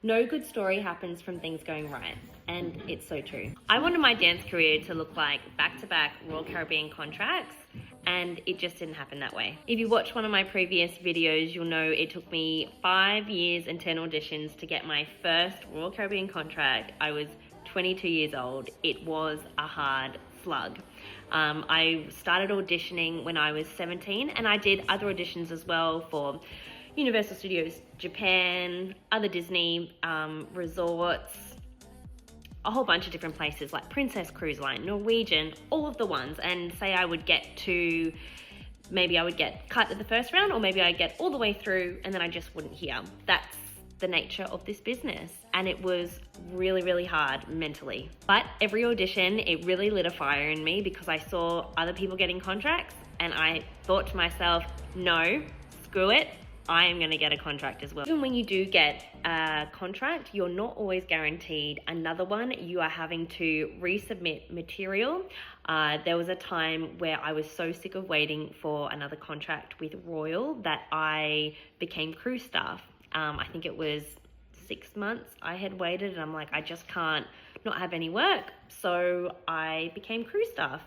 No good story happens from things going right, and it's so true. I wanted my dance career to look like back-to-back Royal Caribbean contracts, and it just didn't happen that way. If you watch one of my previous videos, you'll know it took me 5 years and 10 auditions to get my first Royal Caribbean contract. I was 22 years old. It was a hard slug. I started auditioning when I was 17, and I did other auditions as well for Universal Studios Japan, other Disney resorts, a whole bunch of different places like Princess Cruise Line, Norwegian, all of the ones. And say I would get to, maybe I would get cut at the first round, or maybe I'd get all the way through and then I just wouldn't hear. That's the nature of this business, and it was really, really hard mentally. But every audition, it really lit a fire in me because I saw other people getting contracts, and I thought to myself, no, screw it, I am going to get a contract as well. Even when you do get a contract, you're not always guaranteed another one. You are having to resubmit material. There was a time where I was so sick of waiting for another contract with Royal that I became crew staff. I think it was 6 months I had waited, and I'm like, I just can't not have any work. So I became crew staff.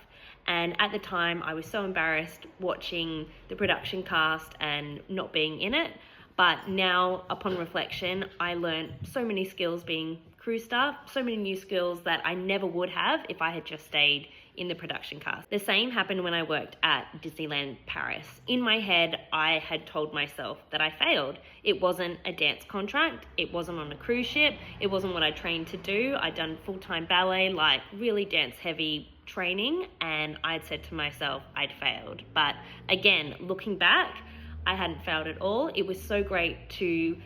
And at the time, I was so embarrassed watching the production cast and not being in it. But now, upon reflection, I learned so many skills being crew staff, so many new skills that I never would have if I had just stayed in the production cast. The same happened when I worked at Disneyland Paris. In my head, I had told myself that I failed. It wasn't a dance contract, it wasn't on a cruise ship, it wasn't what I trained to do. I'd done full-time ballet, like really dance-heavy training, and I'd said to myself I'd failed. But again, looking back, I hadn't failed at all. It was so great to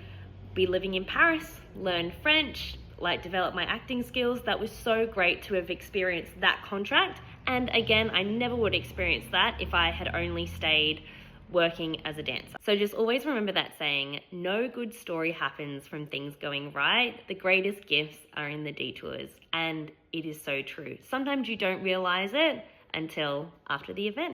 be living in Paris, learn French, like develop my acting skills. That was so great to have experienced that contract. And again, I never would experience that if I had only stayed working as a dancer. So just always remember that saying, no good story happens from things going right. The greatest gifts are in the detours. And it is so true. Sometimes you don't realize it until after the event.